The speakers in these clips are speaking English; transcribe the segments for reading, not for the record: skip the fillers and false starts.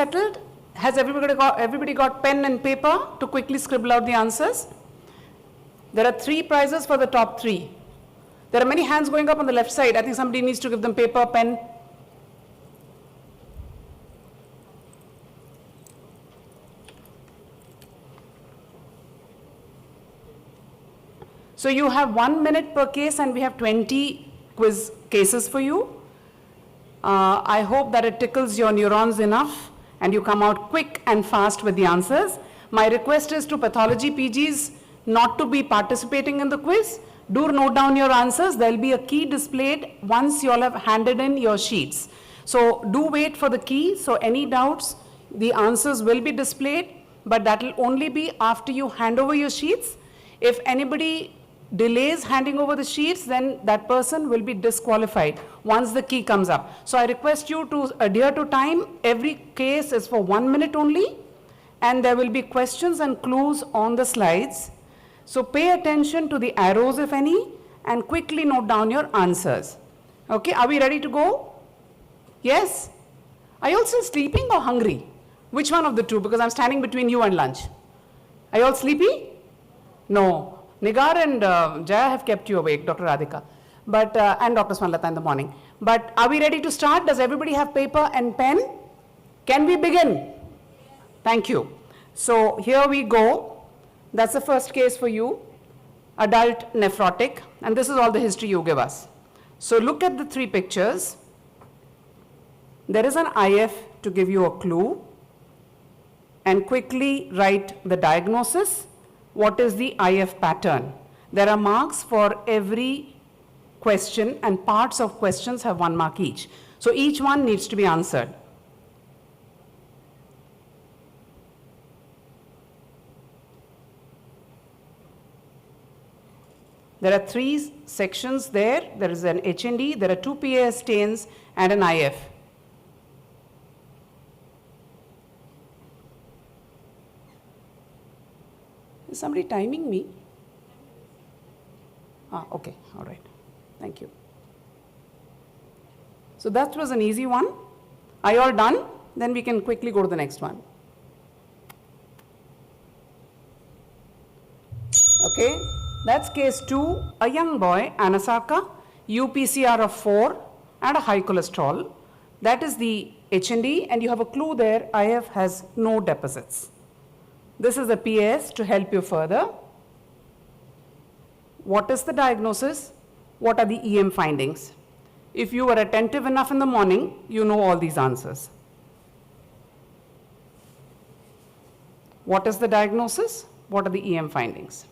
settled? Has everybody got pen and paper to quickly scribble out the answers? There are 3 prizes for the top 3. There are many hands going up on the left side. I think somebody needs to give them paper, pen. So you have 1 minute per case and we have 20 quiz cases for you. I hope that it tickles your neurons enough and you come out quick and fast with the answers. My request is to pathology PGs not to be participating in the quiz. Do note down your answers. There will be a key displayed once you all have handed in your sheets. So do wait for the key. So any doubts, the answers will be displayed, but that will only be after you hand over your sheets. If anybody delays handing over the sheets, then that person will be disqualified once the key comes up. So I request you to adhere to time. Every case is for 1 minute only, and there will be questions and clues on the slides. So pay attention to the arrows, if any, and quickly note down your answers. Okay, are we ready to go? Yes? Are you all still sleeping or hungry? Which one of the two? Because I'm standing between you and lunch. Are you all sleepy? No. Nigar and Jaya have kept you awake, Dr. Radhika, but, and Dr. Swanlata in the morning. But are we ready to start? Does everybody have paper and pen? Can we begin? Thank you. So here we go. That's the first case for you, adult nephrotic, and this is all the history you give us. So look at the 3 pictures. There is an IF to give you a clue, and quickly write the diagnosis. What is the IF pattern? There are marks for every question, and parts of questions have 1 mark each. So each one needs to be answered. There are 3 sections there. There is an HND, there are 2 PAS stains, and an IF. Is somebody timing me? Okay, all right. Thank you. So that was an easy one. Are you all done? Then we can quickly go to the next one. Okay, that's case 2. A young boy, Anasaka, UPCR of 4 and a high cholesterol. That is the HND, and you have a clue there. IF has no deposits. This is the PS to help you further. What is the diagnosis? What are the EM findings? If you were attentive enough in the morning, you know all these answers. What is the diagnosis? What are the EM findings?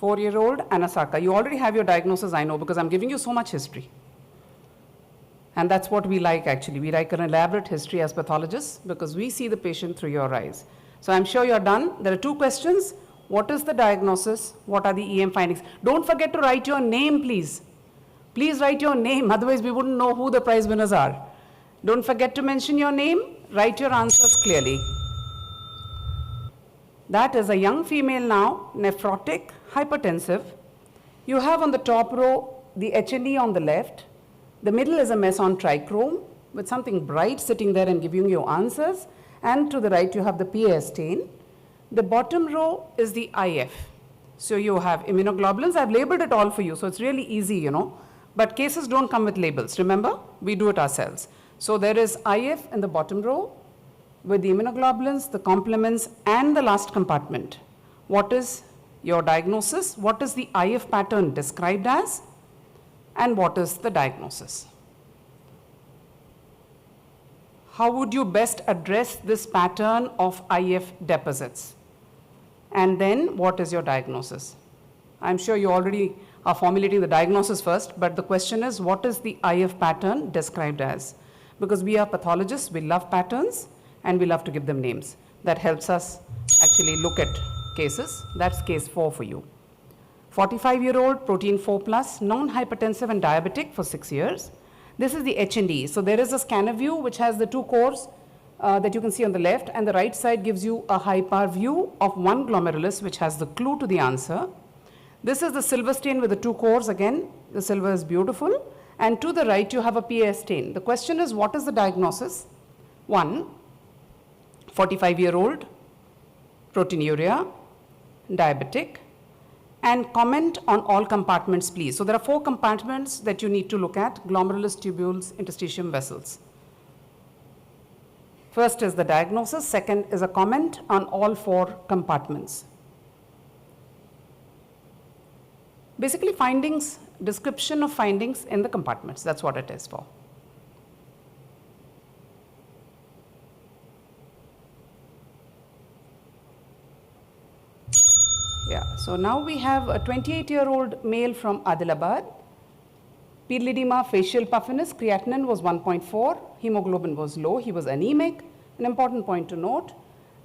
Four-year-old Anasaka. You already have your diagnosis, I know, because I'm giving you so much history. And that's what we like, actually. We like an elaborate history as pathologists because we see the patient through your eyes. So I'm sure you're done. There are 2 questions. What is the diagnosis? What are the EM findings? Don't forget to write your name, please. Please write your name, otherwise we wouldn't know who the prize winners are. Don't forget to mention your name. Write your answers clearly. That is a young female now, nephrotic, hypertensive. You have on the top row the HNE on the left. The middle is a meson trichrome with something bright sitting there and giving you answers. And to the right you have the PA stain. The bottom row is the IF. So you have immunoglobulins. I've labeled it all for you, so it's really easy, you know. But cases don't come with labels. Remember, we do it ourselves. So there is IF in the bottom row with the immunoglobulins, the complements, and the last compartment. What is your diagnosis? What is the IF pattern described as? And what is the diagnosis? How would you best address this pattern of IF deposits? And then what is your diagnosis? I'm sure you already are formulating the diagnosis first, but the question is, what is the IF pattern described as? Because we are pathologists, we love patterns, and we love to give them names. That helps us actually look at cases. That's case 4 for you. 45-year-old, protein 4+, non-hypertensive and diabetic for 6 years. This is the H&E. So there is a scanner view which has the 2 cores, that you can see on the left, and the right side gives you a high power view of one glomerulus which has the clue to the answer. This is the silver stain with the 2 cores. Again, the silver is beautiful. And to the right, you have a PA stain. The question is, what is the diagnosis? 1, 45-year-old, proteinuria, diabetic, and comment on all compartments, please. So there are 4 compartments that you need to look at: glomerulus, tubules, interstitium, vessels. First is the diagnosis. Second is a comment on all 4 compartments. Basically, findings, description of findings in the compartments. That's what it is for. Yeah, so now we have a 28-year-old male from Adilabad. Pedal edema, facial puffiness, creatinine was 1.4, hemoglobin was low, he was anemic. An important point to note,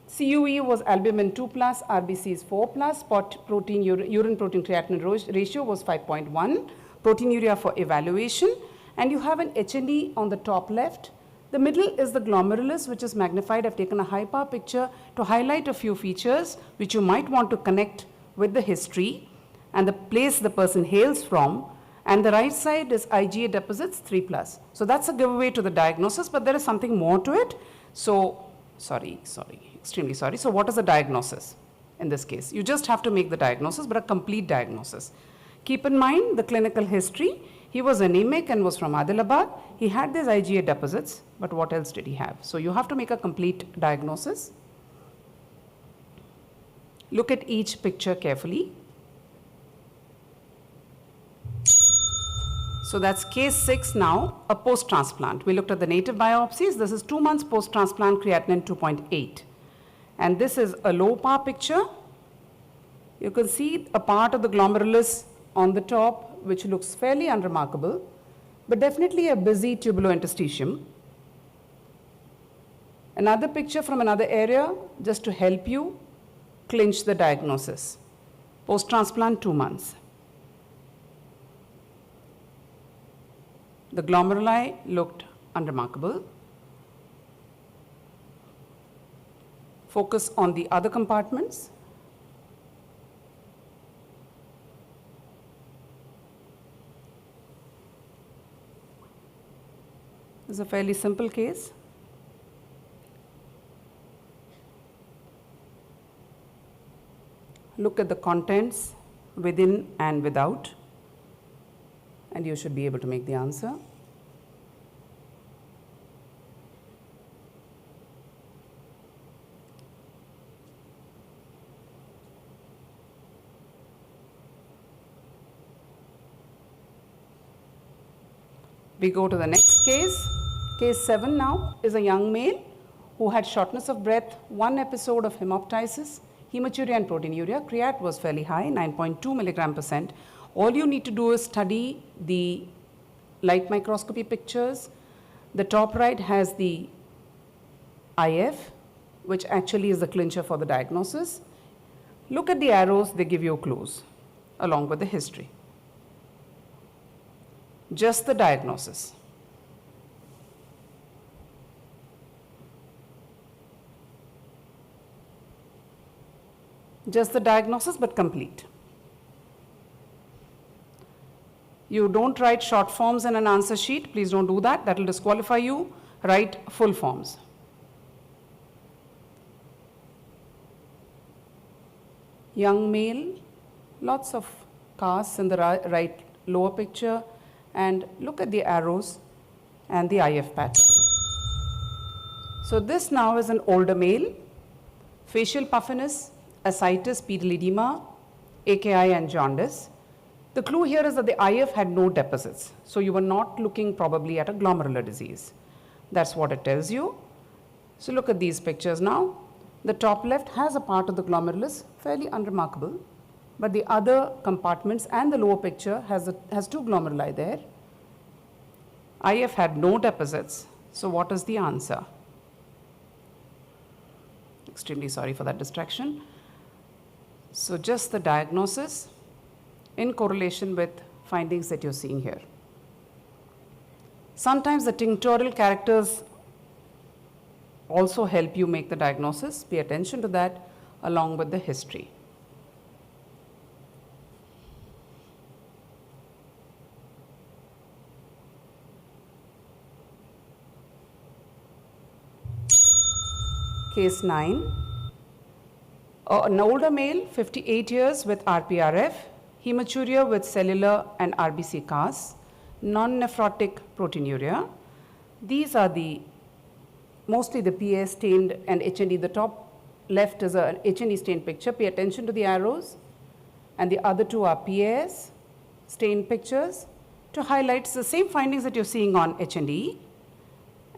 CUE was albumin 2+, RBCs 4+, spot protein, urine protein creatinine ratio was 5.1, proteinuria for evaluation, and you have an HNE on the top left. The middle is the glomerulus, which is magnified. I've taken a high power picture to highlight a few features which you might want to connect with the history and the place the person hails from. And the right side is IgA deposits 3+. So that's a giveaway to the diagnosis, but there is something more to it. So, extremely sorry. So what is the diagnosis in this case? You just have to make the diagnosis, but a complete diagnosis. Keep in mind the clinical history. He was anemic and was from Adilabad. He had these IgA deposits, but what else did he have? So you have to make a complete diagnosis. Look at each picture carefully. So that's case 6 now, a post-transplant. We looked at the native biopsies. This is 2 months post-transplant, creatinine 2.8. And this is a low power picture. You can see a part of the glomerulus on the top, which looks fairly unremarkable, but definitely a busy tubulointerstitium. Another picture from another area, just to help you clinch the diagnosis. Post-transplant 2 months. The glomeruli looked unremarkable. Focus on the other compartments. This is a fairly simple case. Look at the contents within and without, and you should be able to make the answer. We go to the next case. Case 7 now is a young male who had shortness of breath, 1 episode of hemoptysis, hematuria and proteinuria. Creat was fairly high, 9.2 milligram percent. All you need to do is study the light microscopy pictures. The top right has the IF, which actually is the clincher for the diagnosis. Look at the arrows, they give you clues along with the history. Just the diagnosis. Just the diagnosis, but complete. You don't write short forms in an answer sheet. Please don't do that. That will disqualify you. Write full forms. Young male, lots of casts in the right lower picture, and look at the arrows and the IF pattern. So this now is an older male, facial puffiness, ascites, pedal edema, AKI and jaundice. The clue here is that the IF had no deposits, so you were not looking probably at a glomerular disease. That's what it tells you. So look at these pictures now. The top left has a part of the glomerulus, fairly unremarkable, but the other compartments and the lower picture has 2 glomeruli there. IF had no deposits, so what is the answer? Extremely sorry for that distraction. So just the diagnosis in correlation with findings that you're seeing here. Sometimes the tinctorial characters also help you make the diagnosis. Pay attention to that along with the history. Case 9. An older male, 58 years with RPRF, hematuria with cellular and RBC casts, non-nephrotic proteinuria. These are mostly the PA stained and HND. The top left is a HND stained picture. Pay attention to the arrows. And the other two are PAS stained pictures to highlight the same findings that you're seeing on HND.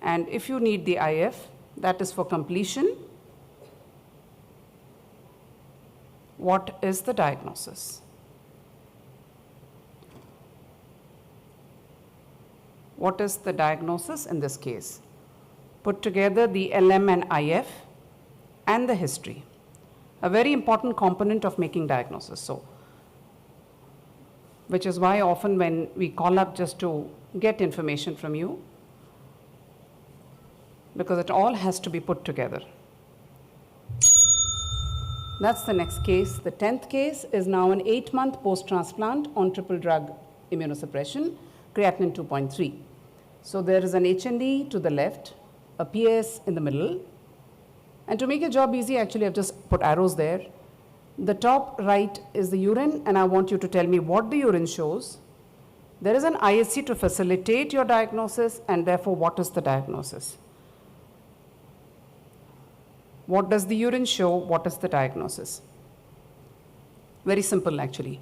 And if you need the IF, that is for completion. What is the diagnosis? What is the diagnosis in this case? Put together the LM and IF and the history, a very important component of making diagnosis. So, which is why often when we call up just to get information from you, because it all has to be put together. That's the next case. The 10th case is now an 8-month post-transplant on triple drug immunosuppression, creatinine 2.3. So there is an HND to the left, a PS in the middle. And to make your job easy, actually I've just put arrows there. The top right is the urine, and I want you to tell me what the urine shows. There is an ISC to facilitate your diagnosis, and therefore what is the diagnosis? What does the urine show? What is the diagnosis? Very simple, actually.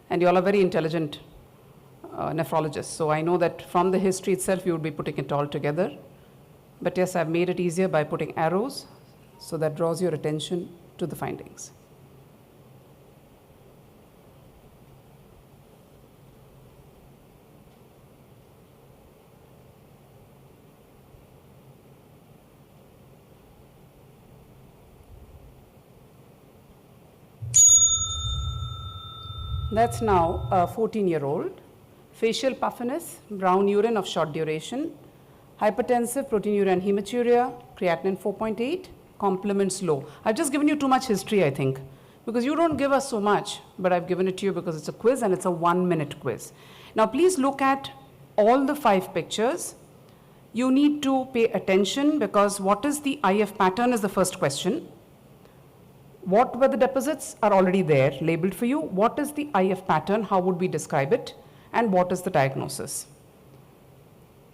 And you all are very intelligent nephrologists. So I know that from the history itself, you would be putting it all together. But yes, I've made it easier by putting arrows, so that draws your attention to the findings. That's now a 14-year-old. Facial puffiness, brown urine of short duration, hypertensive, proteinuria and hematuria, creatinine 4.8, complements low. I've just given you too much history, I think, because you don't give us so much, but I've given it to you because it's a quiz and it's a 1-minute quiz. Now please look at all the 5 pictures. You need to pay attention, because what is the IF pattern is the first question. What were the deposits are already there, labeled for you. What is the IF pattern? How would we describe it? And what is the diagnosis?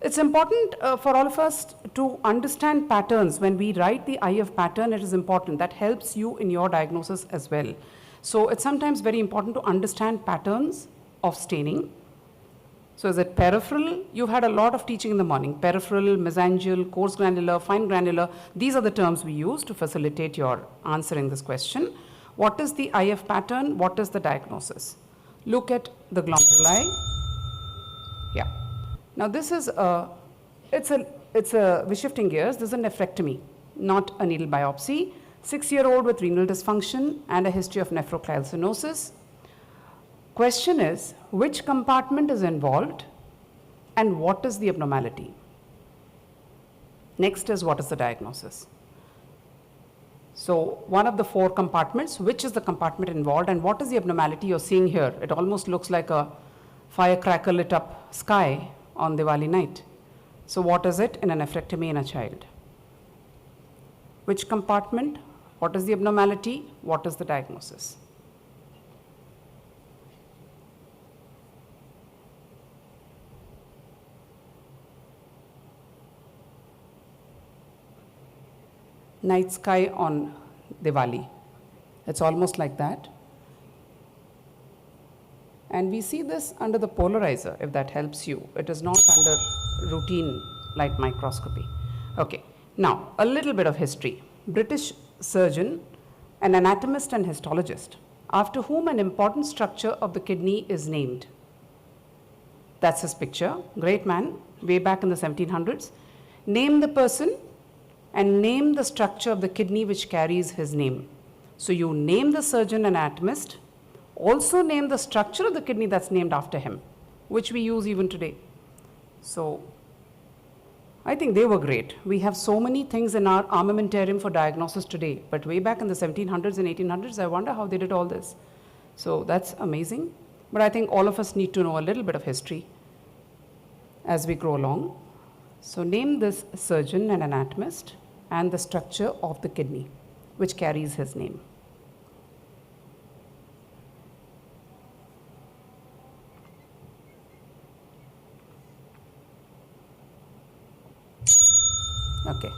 It's important for all of us to understand patterns. When we write the IF pattern, it is important. That helps you in your diagnosis as well. So it's sometimes very important to understand patterns of staining. So is it peripheral? You've had a lot of teaching in the morning. Peripheral, mesangial, coarse granular, fine granular. These are the terms we use to facilitate your answering this question. What is the IF pattern? What is the diagnosis? Look at the glomeruli. Yeah. Now this is we're shifting gears. This is a nephrectomy, not a needle biopsy. 6-year-old with renal dysfunction and a history of nephrocalcinosis. Question is, which compartment is involved and what is the abnormality? Next is, what is the diagnosis? So one of the 4 compartments, which is the compartment involved and what is the abnormality you're seeing here? It almost looks like a firecracker lit up sky on Diwali night. So what is it in a nephrectomy in a child? Which compartment? What is the abnormality? What is the diagnosis? Night sky on Diwali. It's almost like that. And we see this under the polarizer, if that helps you. It is not under routine light microscopy. Okay, now a little bit of history. British surgeon, an anatomist and histologist, after whom an important structure of the kidney is named. That's his picture. Great man, way back in the 1700s. Name the person and name the structure of the kidney which carries his name. So you name the surgeon anatomist, also name the structure of the kidney that's named after him, which we use even today. So I think they were great. We have so many things in our armamentarium for diagnosis today, but way back in the 1700s and 1800s, I wonder how they did all this. So that's amazing. But I think all of us need to know a little bit of history as we grow along. So name this surgeon and anatomist and the structure of the kidney, which carries his name. Okay.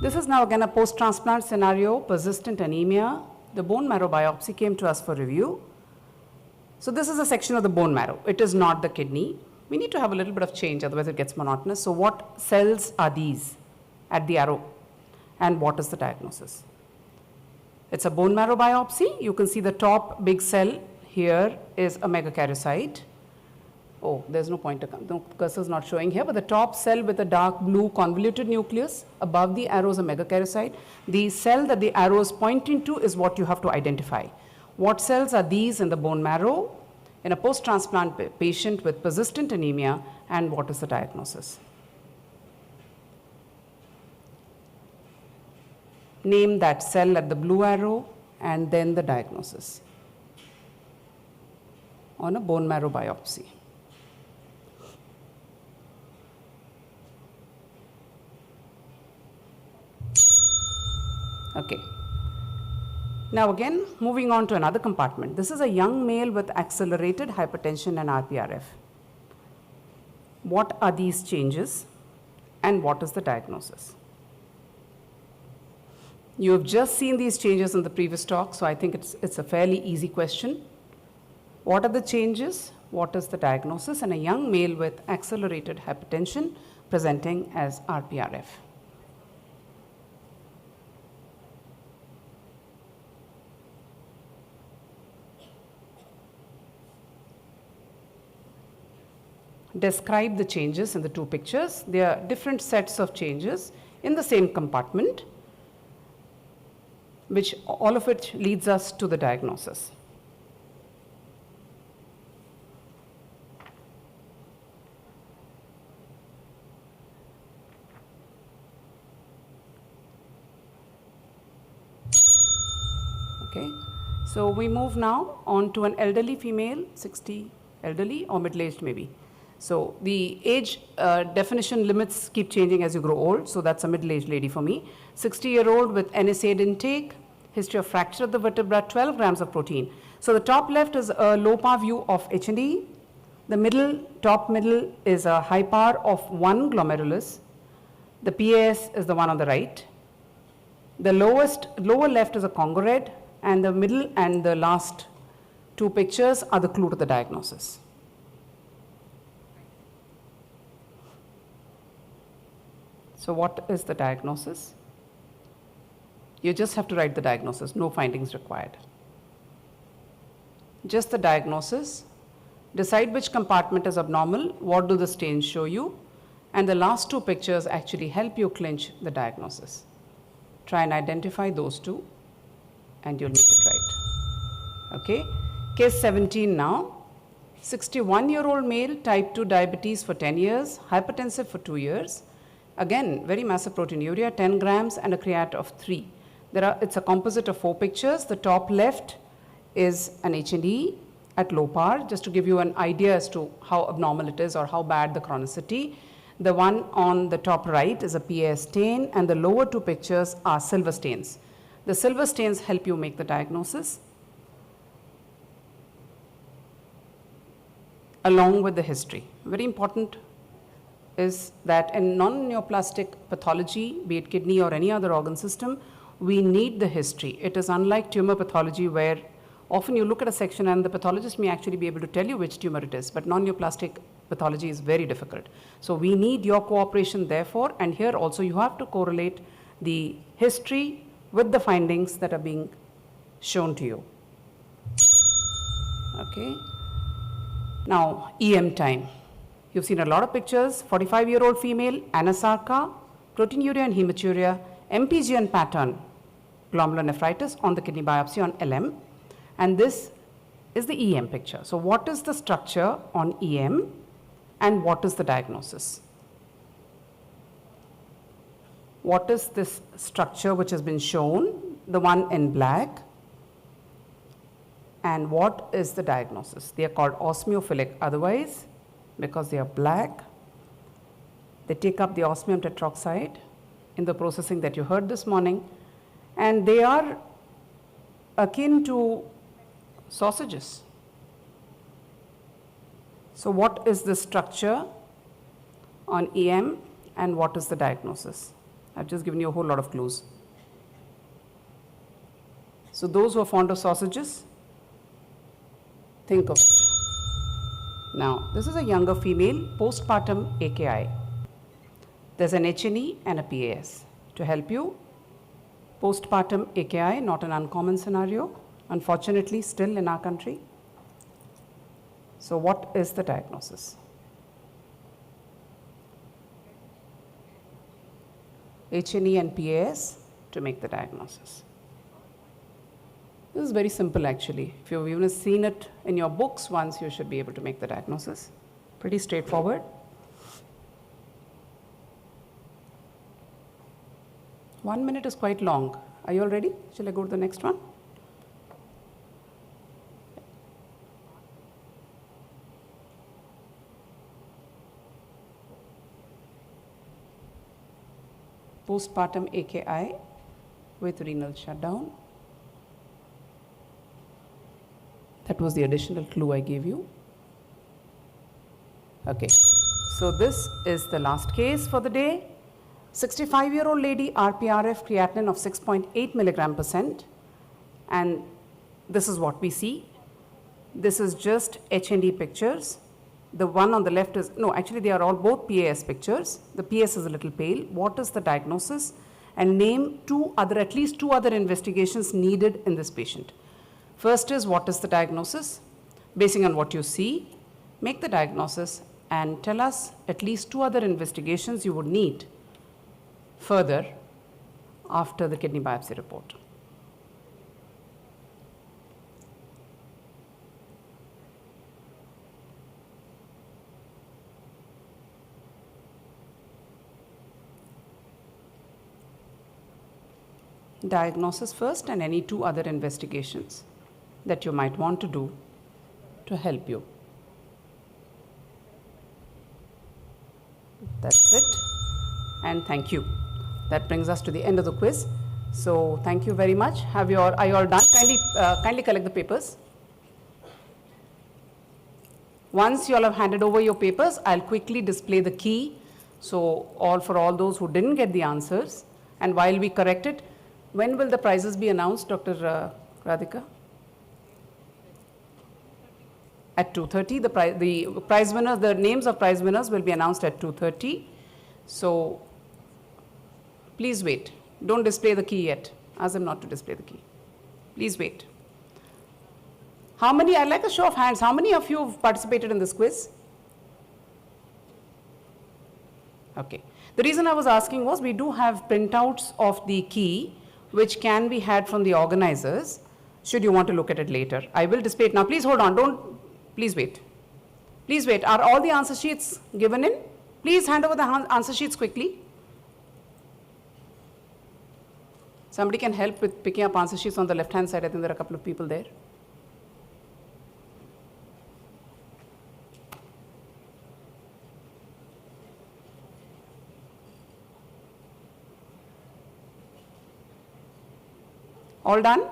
This is now again a post-transplant scenario, persistent anemia. The bone marrow biopsy came to us for review. So this is a section of the bone marrow. It is not the kidney. We need to have a little bit of change, otherwise it gets monotonous. So what cells are these at the arrow? And what is the diagnosis? It's a bone marrow biopsy. You can see the top big cell here is a megakaryocyte. Oh, there's no pointer, no cursor is not showing here, but the top cell with a dark blue convoluted nucleus, above the arrow is a megakaryocyte. The cell that the arrow is pointing to is what you have to identify. What cells are these in the bone marrow in a post-transplant patient with persistent anemia, and what is the diagnosis? Name that cell at the blue arrow and then the diagnosis on a bone marrow biopsy. Okay. Now again, moving on to another compartment. This is a young male with accelerated hypertension and RPRF. What are these changes and what is the diagnosis? You have just seen these changes in the previous talk, so I think it's a fairly easy question. What are the changes? What is the diagnosis in a young male with accelerated hypertension presenting as RPRF? Describe the changes in the two pictures. They are different sets of changes in the same compartment, which all of it leads us to the diagnosis. Okay, so we move now on to an elderly female, 60, elderly or middle-aged maybe. So the age definition limits keep changing as you grow old, so that's a middle-aged lady for me. 60-year-old with NSAID intake, history of fracture of the vertebra, 12 grams of protein. So the top left is a low power view of H&E. The middle, top middle is a high power of 1 glomerulus. The PAS is the one on the right. The lower left is a Congo red, and the middle and the last two pictures are the clue to the diagnosis. So what is the diagnosis? You just have to write the diagnosis, no findings required. Just the diagnosis, decide which compartment is abnormal, what do the stains show you, and the last two pictures actually help you clinch the diagnosis. Try and identify those two and you'll make it right. Okay, case 17 now. 61-year-old male, type 2 diabetes for 10 years, hypertensive for 2 years. Again, very massive proteinuria, 10 grams and a creat of 3. It's a composite of 4 pictures. The top left is an H&E at low power, just to give you an idea as to how abnormal it is or how bad the chronicity. The one on the top right is a PAS stain, and the lower two pictures are silver stains. The silver stains help you make the diagnosis along with the history. Very important is that in non-neoplastic pathology, be it kidney or any other organ system, we need the history. It is unlike tumor pathology, where often you look at a section and the pathologist may actually be able to tell you which tumor it is, but non-neoplastic pathology is very difficult. So we need your cooperation therefore, and here also you have to correlate the history with the findings that are being shown to you. Okay. Now, EM time. You've seen a lot of pictures. 45-year-old female, anasarca, proteinuria and hematuria, MPGN pattern, glomerulonephritis on the kidney biopsy on LM. And this is the EM picture. So what is the structure on EM and what is the diagnosis? what is this structure which has been shown, the one in black, and what is the diagnosis? They are called osmophilic otherwise because they are black. They take up the osmium tetroxide in the processing that you heard this morning, and they are akin to sausages. So what is the structure on EM and what is the diagnosis? I've just given you a whole lot of clues. So those who are fond of sausages, think of it. Now, this is a younger female, postpartum AKI. There's an HNE and a PAS. To help you, postpartum AKI, not an uncommon scenario, unfortunately still in our country. So what is the diagnosis? HNE and PAS to make the diagnosis. This is very simple actually. If you've even seen it in your books once, you should be able to make the diagnosis. Pretty straightforward. 1 minute is quite long. Are you all ready? Shall I go to the next one? Postpartum AKI with renal shutdown. That was the additional clue I gave you. Okay, so this is the last case for the day. 65-year-old lady, RPRF creatinine of 6.8 milligram %, and this is what we see. This is just HND pictures. The one on the left is, no, actually they are all both PAS pictures. The PAS is a little pale. What is the diagnosis? And name at least two other investigations needed in this patient. First is, what is the diagnosis? Basing on what you see, make the diagnosis and tell us at least two other investigations you would need further after the kidney biopsy report. Diagnosis first and any two other investigations that you might want to do to help you. That's it, and thank you. That brings us to the end of the quiz. So thank you very much. Are you all done? Kindly collect the papers. Once you all have handed over your papers, I'll quickly display the key. So for all those who didn't get the answers, and while we correct it, when will the prizes be announced, Dr. Radhika? At 2:30, the prize winners, the names of prize winners will be announced at 2:30. So please wait. Don't display the key yet. Ask them not to display the key. Please wait. How many, I'd like a show of hands, how many of you have participated in this quiz? Okay. The reason I was asking was we do have printouts of the key which can be had from the organizers, should you want to look at it later. I will display it now. Please hold on, please wait. Please wait. Are all the answer sheets given in? Please hand over the answer sheets quickly. Somebody can help with picking up answer sheets on the left-hand side. I think there are a couple of people there. All done?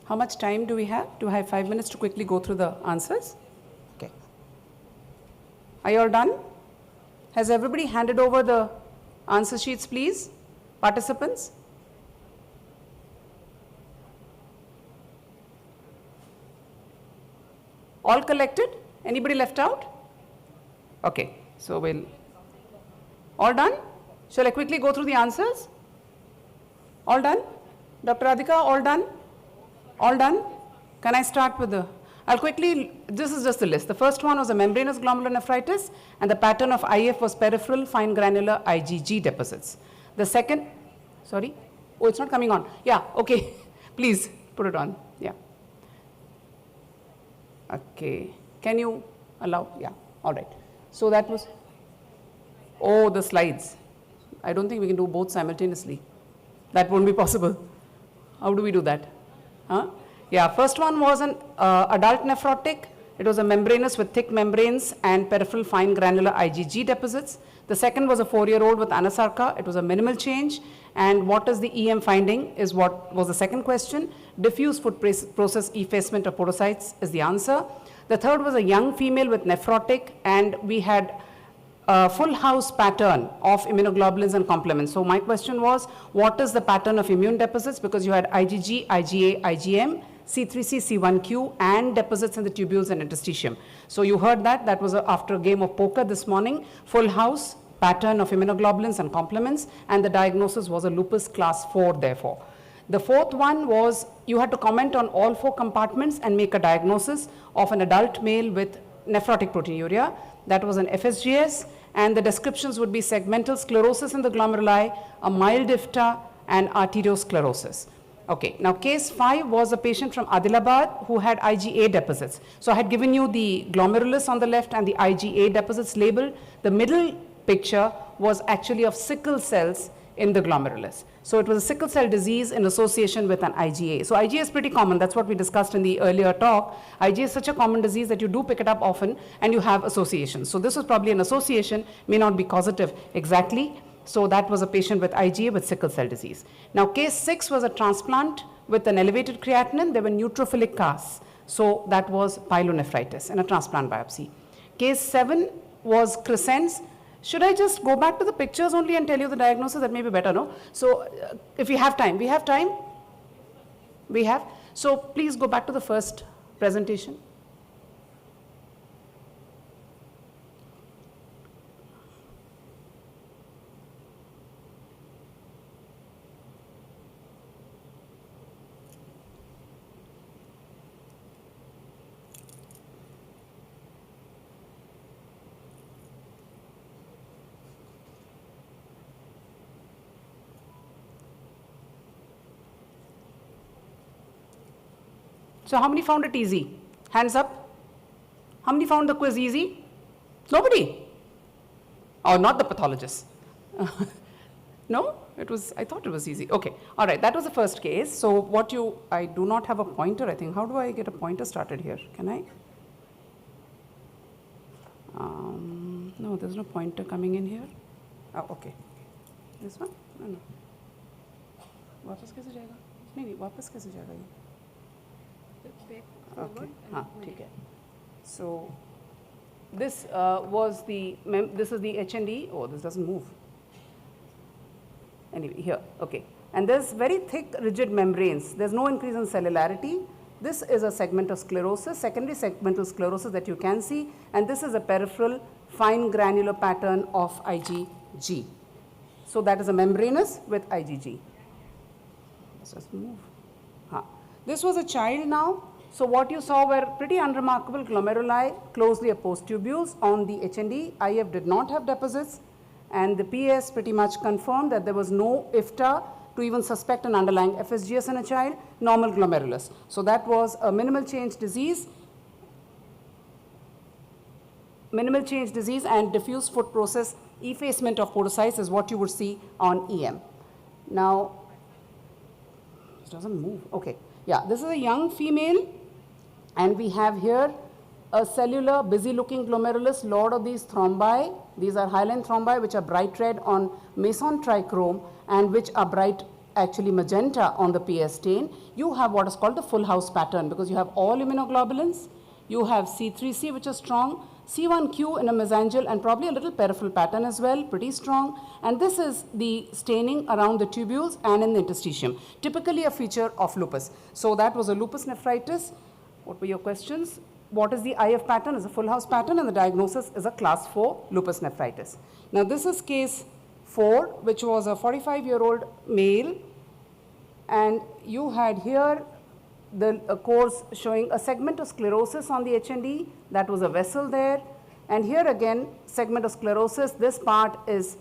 How much time do we have? Do I have 5 minutes to quickly go through the answers? Okay. Are you all done? Has everybody handed over the answer sheets, please? Participants? All collected? Anybody left out? Okay, so we'll, all done? Shall I quickly go through the answers? All done? Dr. Radhika, all done? All done? Can I start with I'll quickly, this is just the list. The first one was a membranous glomerulonephritis, and the pattern of IF was peripheral fine granular IgG deposits. The second, Sorry? Oh, it's not coming on. Yeah, okay. Please put it on. Yeah. Okay. Can you allow? Yeah. All right. So that was, oh, the slides. I don't think we can do both simultaneously. That won't be possible. How do we do that? Huh? Yeah, first one was an adult nephrotic. It was a membranous with thick membranes and peripheral fine granular IgG deposits. The second was a 4-year-old with anasarca. It was a minimal change. And what is the EM finding is what was the second question. Diffuse foot process effacement of podocytes is the answer. The third was a young female with nephrotic, and we had a full house pattern of immunoglobulins and complements. So my question was, what is the pattern of immune deposits? Because you had IgG, IgA, IgM, C3c, C1q, and deposits in the tubules and interstitium. So you heard that. That was after a game of poker this morning. Full house pattern of immunoglobulins and complements, and the diagnosis was a lupus class 4 therefore. The fourth one was you had to comment on all 4 compartments and make a diagnosis of an adult male with nephrotic proteinuria. That was an FSGS, and the descriptions would be segmental sclerosis in the glomeruli, a mild IFTA, and arteriosclerosis. Okay, now case 5 was a patient from Adilabad who had IgA deposits. So I had given you the glomerulus on the left and the IgA deposits labeled. The middle picture was actually of sickle cells in the glomerulus. So it was a sickle cell disease in association with an IgA. So IgA is pretty common. That's what we discussed in the earlier talk. IgA is such a common disease that you do pick it up often and you have associations. So this was probably an association, may not be causative exactly. So that was a patient with IgA with sickle cell disease. Now case 6 was a transplant with an elevated creatinine. There were neutrophilic casts. So that was pyelonephritis in a transplant biopsy. Case 7 was crescents. Should I just go back to the pictures only and tell you the diagnosis? That may be better, no? So if we have time, we have time? We have. So please go back to the first presentation. So how many found it easy? Hands up. How many found the quiz easy? Nobody? Or not the pathologist? No? It was, I thought it was easy. Okay. All right. That was the first case. So what you, I do not have a pointer, I think. How do I get a pointer started here? Can I? No, there's no pointer coming in here. Oh, okay. This one? No, no. वापस कैसे जाएगा? नहीं, वापस कैसे जाएगा ये? Okay. ठीक है. So this was the, this is the HND. Oh, this doesn't move. Anyway, here, okay. And there's very thick, rigid membranes. There's no increase in cellularity. This is a segmental sclerosis, secondary segmental sclerosis that you can see. And this is a peripheral fine granular pattern of IgG. So that is a membranous with IgG. Let's just move. This was a child now. So what you saw were pretty unremarkable glomeruli closely opposed tubules on the HND. IF did not have deposits, and the PS pretty much confirmed that there was no IFTA to even suspect an underlying FSGS in a child, normal glomerulus. So that was a minimal change disease. Minimal change disease and diffuse foot process effacement of podocytes is what you would see on EM. Now, this doesn't move. Okay. Yeah, this is a young female, and we have here a cellular, busy-looking glomerulus, lot of these thrombi. These are hyaline thrombi, which are bright red on Mason trichrome, and which are bright, actually magenta on the PS stain. You have what is called the full house pattern, because you have all immunoglobulins. You have C3c, which is strong, C1q in a mesangial and probably a little peripheral pattern as well, pretty strong. And this is the staining around the tubules and in the interstitium, typically a feature of lupus. So that was a lupus nephritis. What were your questions? What is the IF pattern? Is a full house pattern, and the diagnosis is a class 4 lupus nephritis. Now this is case 4, which was a 45-year-old male, and you had here the course showing a segment of sclerosis on the HND. That was a vessel there. And here again, segment of sclerosis. This part is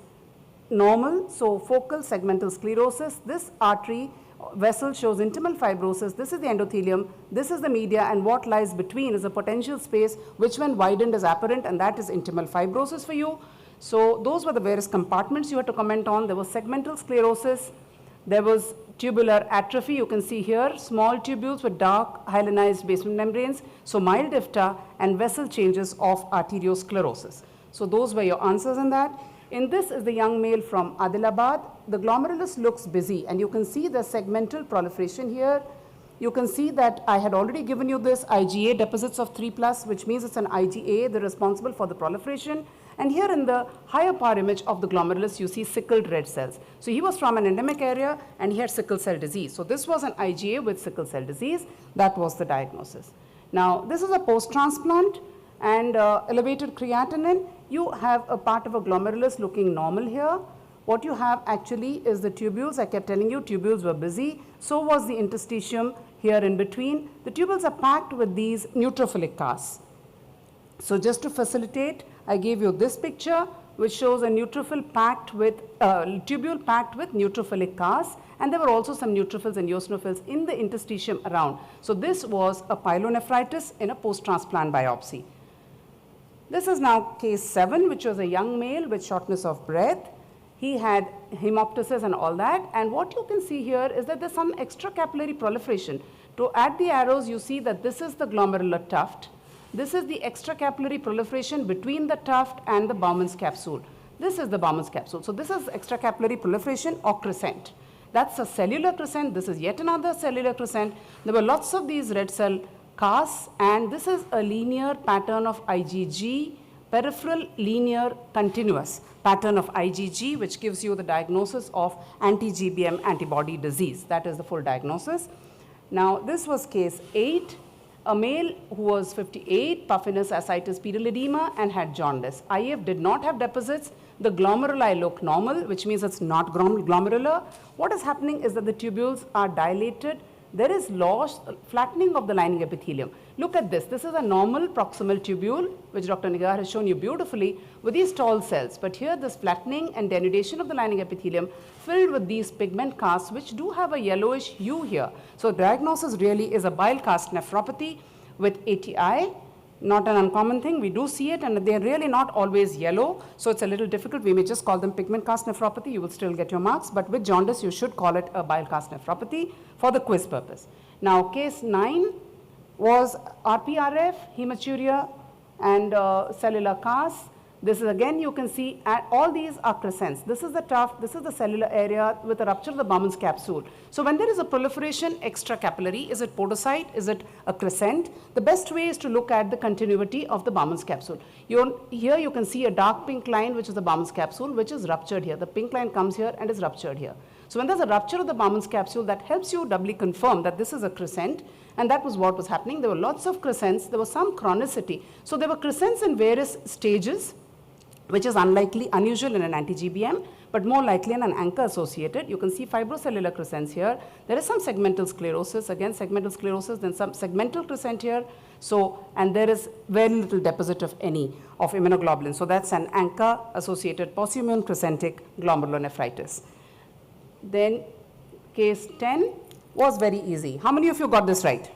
normal, so focal segmental sclerosis. This artery vessel shows intimal fibrosis. This is the endothelium, this is the media, and what lies between is a potential space which when widened is apparent, and that is intimal fibrosis for you. So those were the various compartments you had to comment on. There was segmental sclerosis, there was tubular atrophy, you can see here, small tubules with dark hyalinized basement membranes, so mild IFTA and vessel changes of arteriosclerosis. So those were your answers in that. In this is the young male from Adilabad. The glomerulus looks busy, and you can see the segmental proliferation here. You can see that I had already given you this IgA deposits of 3+, which means it's an IgA, they're responsible for the proliferation. And here in the higher power image of the glomerulus, you see sickled red cells. So he was from an endemic area and he had sickle cell disease. So this was an IgA with sickle cell disease. That was the diagnosis. Now, this is a post-transplant and elevated creatinine. You have a part of a glomerulus looking normal here. What you have actually is the tubules. I kept telling you tubules were busy. So was the interstitium here in between. The tubules are packed with these neutrophilic casts. So just to facilitate, I gave you this picture which shows a neutrophil packed with, tubule packed with neutrophilic casts, and there were also some neutrophils and eosinophils in the interstitium around. So this was a pyelonephritis in a post-transplant biopsy. This is now case 7, which was a young male with shortness of breath. He had hemoptysis and all that, and what you can see here is that there's some extracapillary proliferation. To add the arrows, you see that this is the glomerular tuft. This is the extracapillary proliferation between the tuft and the Bowman's capsule. This is the Bowman's capsule. So this is extracapillary proliferation or crescent. That's a cellular crescent. This is yet another cellular crescent. There were lots of these red cell casts, and this is a linear pattern of IgG, peripheral linear continuous pattern of IgG, which gives you the diagnosis of anti-GBM antibody disease. That is the full diagnosis. Now, this was case 8. A male who was 58, puffiness, ascites, pedal edema, and had jaundice. IF did not have deposits. The glomeruli look normal, which means it's not glomerular. What is happening is that the tubules are dilated. There is loss, flattening of the lining epithelium. Look at this. This is a normal proximal tubule, which Dr. Nigar has shown you beautifully, with these tall cells. But here, this flattening and denudation of the lining epithelium filled with these pigment casts, which do have a yellowish hue here. So diagnosis really is a bile cast nephropathy with ATI. Not an uncommon thing. We do see it, and they're really not always yellow. So it's a little difficult. We may just call them pigment cast nephropathy. You will still get your marks. But with jaundice, you should call it a bile cast nephropathy for the quiz purpose. Now, case 9 was RPRF, hematuria, and cellular casts. This is again, you can see all these are crescents. This is the tuft, this is the cellular area with a rupture of the Bowman's capsule. So when there is a proliferation extracapillary, is it podocyte, is it a crescent? The best way is to look at the continuity of the Bowman's capsule. Here you can see a dark pink line, which is the Bowman's capsule, which is ruptured here. The pink line comes here and is ruptured here. So when there's a rupture of the Bowman's capsule, that helps you doubly confirm that this is a crescent, and that was what was happening. There were lots of crescents, there was some chronicity. So there were crescents in various stages, which is unusual in an anti-GBM, but more likely in an anchor associated. You can see fibrocellular crescents here. There is some segmental sclerosis, again segmental sclerosis, then some segmental crescent here. So, and there is very little deposit of any of immunoglobulin. So that's an anchor associated post-immune crescentic glomerulonephritis. Then case 10 was very easy. How many of you got this right?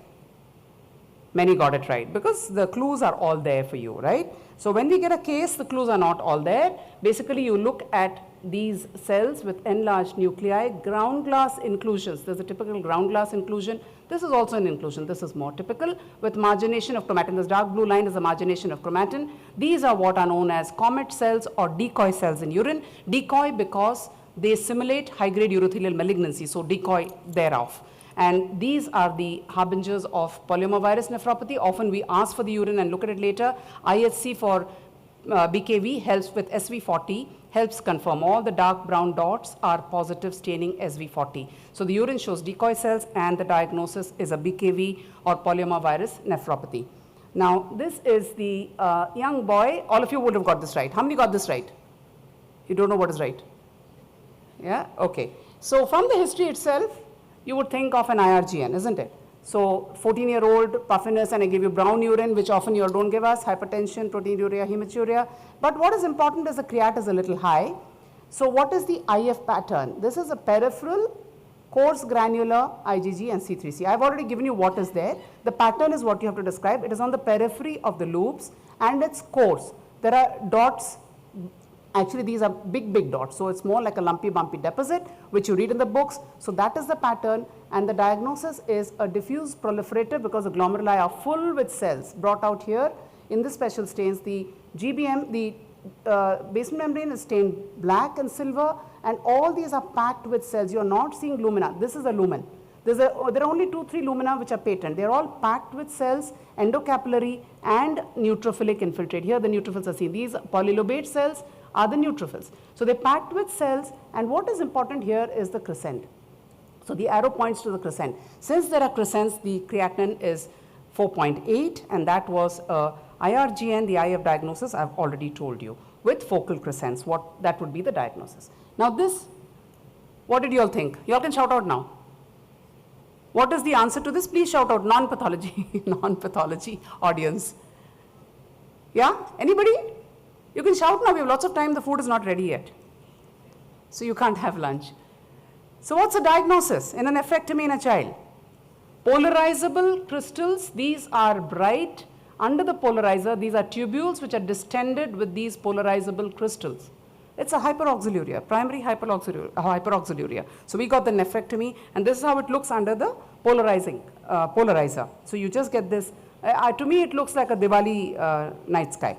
Many got it right, because the clues are all there for you, right? So when we get a case, the clues are not all there. Basically, you look at these cells with enlarged nuclei, ground glass inclusions. There's a typical ground glass inclusion. This is also an inclusion. This is more typical with margination of chromatin. This dark blue line is a margination of chromatin. These are what are known as comet cells or decoy cells in urine. Decoy because they simulate high-grade urothelial malignancy, so decoy thereof. And these are the harbingers of polyomavirus nephropathy. Often we ask for the urine and look at it later. IHC for BKV helps with SV40, helps confirm all the dark brown dots are positive staining SV40. So the urine shows decoy cells and the diagnosis is a BKV or polyomavirus nephropathy. Now this is the young boy. All of you would have got this right. How many got this right? You don't know what is right? Yeah, okay. So from the history itself, you would think of an IRGN, isn't it? So 14-year-old puffiness, and I give you brown urine, which often you don't give us, hypertension, proteinuria, hematuria. But what is important is the creat is a little high. So what is the IF pattern? This is a peripheral, coarse granular IgG and C3c. I have already given you what is there. The pattern is what you have to describe. It is on the periphery of the loops and it's coarse. There are dots, actually these are big dots, so it's more like a lumpy bumpy deposit which you read in the books. So that is the pattern, and the diagnosis is a diffuse proliferative because the glomeruli are full with cells brought out here in the special stains. The GBM, the basement membrane is stained black and silver, and all these are packed with cells. You are not seeing lumina. This is a lumen. There are only 2-3 lumina which are patent. They are all packed with cells, endocapillary and neutrophilic infiltrate. Here the neutrophils are seen. These polylobate cells are the neutrophils. So they're packed with cells, and what is important here is the crescent. So the arrow points to the crescent. Since there are crescents, the creatinine is 4.8, and that was IRGN, the IF diagnosis I've already told you. With focal crescents, what that would be the diagnosis. Now this, what did you all think? You all can shout out now. What is the answer to this? Please shout out, non-pathology, non-pathology audience. Yeah, anybody? You can shout now, we have lots of time, the food is not ready yet. So you can't have lunch. So what's the diagnosis in an nephrectomy in a child? Polarizable crystals, these are bright. Under the polarizer, these are tubules which are distended with these polarizable crystals. It's a hyperoxaluria, primary hyperoxaluria. So we got the nephrectomy, and this is how it looks under the polarizer. So you just get this, to me it looks like a Diwali night sky.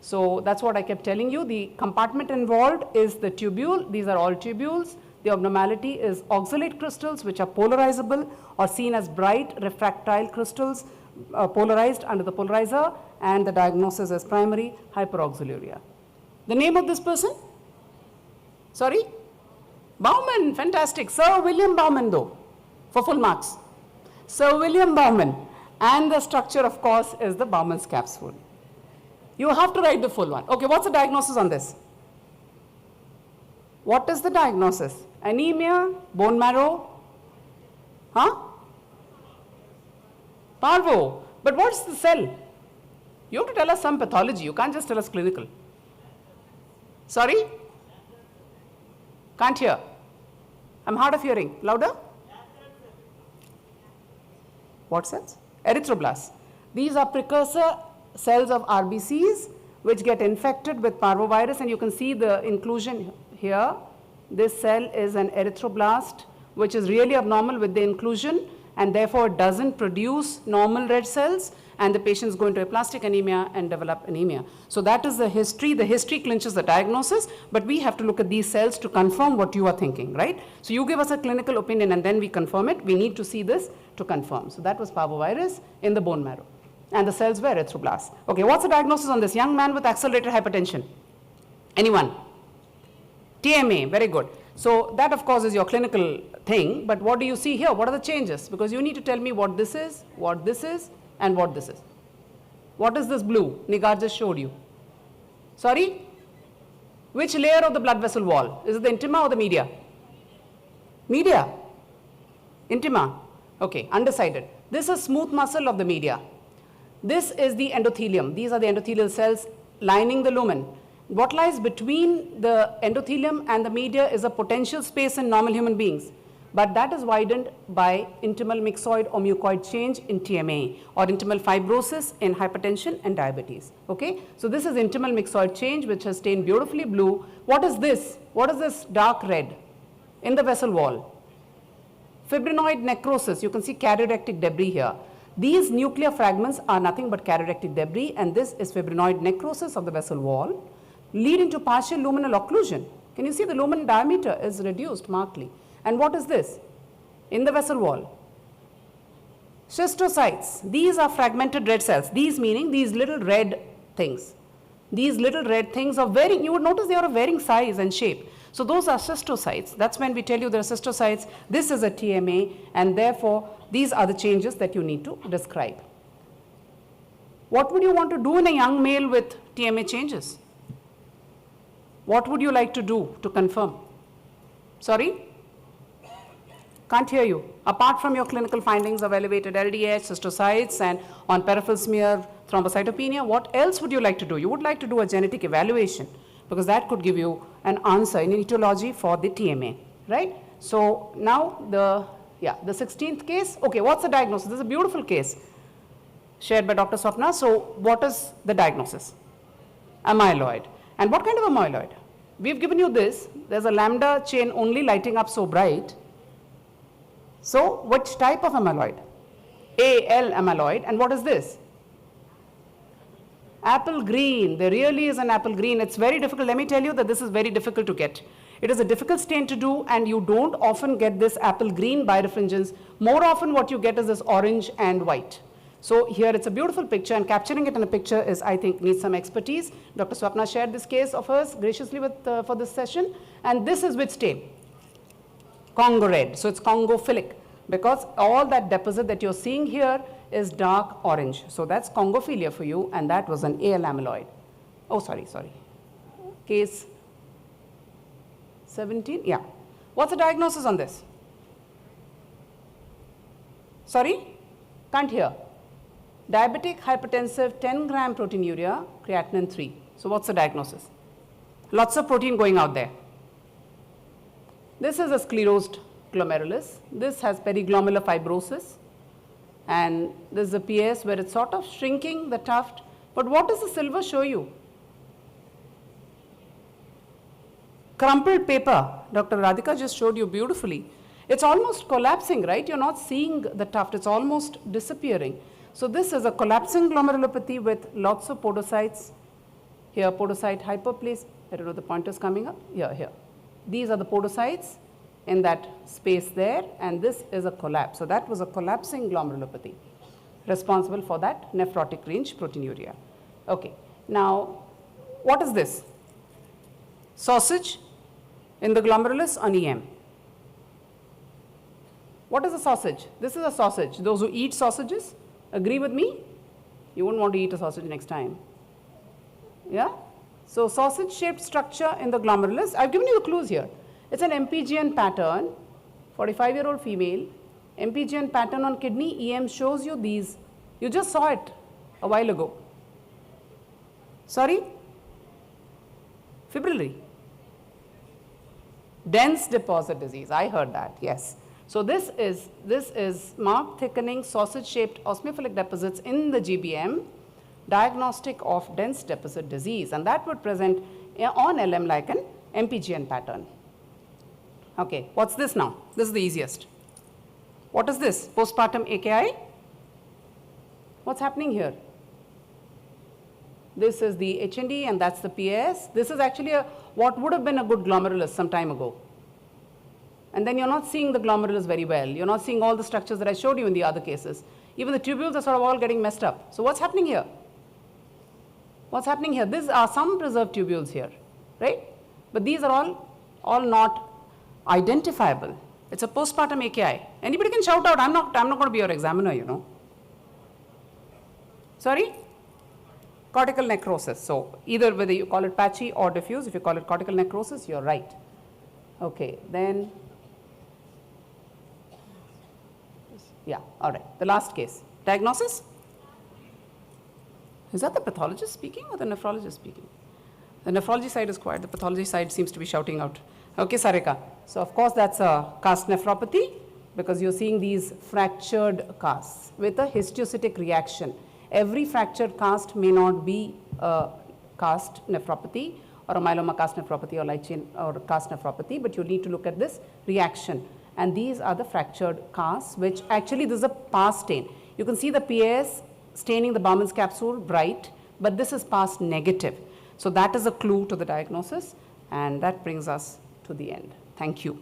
So that's what I kept telling you. The compartment involved is the tubule. These are all tubules. The abnormality is oxalate crystals which are polarizable or seen as bright refractile crystals polarized under the polarizer, and the diagnosis is primary hyperoxaluria. The name of this person? Sorry? Bauman, fantastic. Sir William Bauman though, for full marks. Sir William Bauman, and the structure of course is the Bauman's capsule. You have to write the full one. Okay, what's the diagnosis on this? What is the diagnosis? Anemia, bone marrow, huh? Parvo. But what's the cell? You have to tell us some pathology. You can't just tell us clinical. Sorry? Can't hear. I'm hard of hearing. Louder? What cells? Erythroblasts. These are precursor cells of RBCs which get infected with parvovirus, and you can see the inclusion here. This cell is an erythroblast which is really abnormal with the inclusion, and therefore it doesn't produce normal red cells, and the patient is going to aplastic anemia and develop anemia. So that is the history. The history clinches the diagnosis, but we have to look at these cells to confirm what you are thinking, right? So you give us a clinical opinion and then we confirm it. We need to see this to confirm. So that was parvovirus in the bone marrow, and the cells were erythroblasts. Okay, what's the diagnosis on this young man with accelerated hypertension? Anyone? TMA, very good. So that of course is your clinical thing, but what do you see here? What are the changes? Because you need to tell me what this is, and what this is. What is this blue? Nigar just showed you. Sorry? Which layer of the blood vessel wall? Is it the intima or the media? Media. Intima. Okay, undecided. This is smooth muscle of the media. This is the endothelium. These are the endothelial cells lining the lumen. What lies between the endothelium and the media is a potential space in normal human beings, but that is widened by intimal myxoid or mucoid change in TMA, or intimal fibrosis in hypertension and diabetes. Okay, so this is intimal myxoid change which has stained beautifully blue. What is this? What is this dark red in the vessel wall? Fibrinoid necrosis. You can see karyorectic debris here. These nuclear fragments are nothing but karyorectic debris, and this is fibrinoid necrosis of the vessel wall, leading to partial luminal occlusion. Can you see the lumen diameter is reduced markedly? And what is this in the vessel wall? Schistocytes. These are fragmented red cells. These meaning these little red things. These little red things are varying, you would notice they are of varying size and shape. So those are schistocytes. That's when we tell you there are schistocytes. This is a TMA, and therefore these are the changes that you need to describe. What would you want to do in a young male with TMA changes? What would you like to do to confirm? Sorry? Can't hear you. Apart from your clinical findings of elevated LDH, schistocytes, and on peripheral smear thrombocytopenia, what else would you like to do? You would like to do a genetic evaluation. because that could give you an answer in etiology for the TMA, right? So now the 16th case, okay, what's the diagnosis? This is a beautiful case shared by Dr. Swapna. So what is the diagnosis? Amyloid. And what kind of amyloid? We've given you this. There's a lambda chain only lighting up so bright. So which type of amyloid? AL amyloid. And what is this? Apple green. There really is an apple green. It's very difficult. Let me tell you that this is very difficult to get. It is a difficult stain to do, and you don't often get this apple green birefringence. More often what you get is this orange and white. So here it's a beautiful picture, and capturing it in a picture is, I think, needs some expertise. Dr. Swapna shared this case of hers graciously with, for this session. And this is which stain? Congo red. So it's congophilic, because all that deposit that you're seeing here is dark orange. So that's congophilia for you, and that was an AL amyloid. Oh, sorry. Case 17, yeah. What's the diagnosis on this? Sorry? Can't hear. Diabetic, hypertensive, 10 gram proteinuria, creatinine 3. So what's the diagnosis? Lots of protein going out there. This is a sclerosed glomerulus. This has periglomerular fibrosis. And this is a PS where it's sort of shrinking the tuft. But what does the silver show you? Crumpled paper. Dr. Radhika just showed you beautifully. It's almost collapsing, right? You're not seeing the tuft. It's almost disappearing. So this is a collapsing glomerulopathy with lots of podocytes. Here, podocyte hyperplasia. I don't know, the pointer's coming up. Here. These are the podocytes in that space there, and this is a collapse. So that was a collapsing glomerulopathy responsible for that nephrotic range proteinuria. Okay. Now, what is this? Sausage in the glomerulus on EM. What is a sausage? This is a sausage. Those who eat sausages, agree with me? You wouldn't want to eat a sausage next time. Yeah? So sausage-shaped structure in the glomerulus. I've given you the clues here. It's an MPGN pattern, 45-year-old female. MPGN pattern on kidney, EM shows you these. You just saw it a while ago. Sorry? Fibrillary. Dense deposit disease. I heard that, yes. So this is marked thickening sausage-shaped osmophilic deposits in the GBM, diagnostic of dense deposit disease, and that would present on LM like an MPGN pattern. Okay, what's this now? This is the easiest. What is this? Postpartum AKI? What's happening here? This is the HND and that's the PAS. This is actually what would have been a good glomerulus some time ago. And then you're not seeing the glomerulus very well. You're not seeing all the structures that I showed you in the other cases. Even the tubules are sort of all getting messed up. So what's happening here? What's happening here? These are some preserved tubules here, right? But these are all not identifiable. It's a postpartum AKI. Anybody can shout out. I'm not going to be your examiner, you know. Sorry? Cortical necrosis. So either whether you call it patchy or diffuse, if you call it cortical necrosis, you're right. Okay, then, yeah, all right. The last case. Diagnosis? Is that the pathologist speaking or the nephrologist speaking? The nephrology side is quiet. The pathology side seems to be shouting out. Okay, Sarika. So, of course, that's a cast nephropathy because you're seeing these fractured casts with a histiocytic reaction. Every fractured cast may not be a cast nephropathy or a myeloma cast nephropathy or light chain or cast nephropathy, but you need to look at this reaction. And these are the fractured casts, which actually this is a PAS stain. You can see the PAS staining the Bauman's capsule bright, but this is PAS negative. So that is a clue to the diagnosis, and that brings us to the end. Thank you.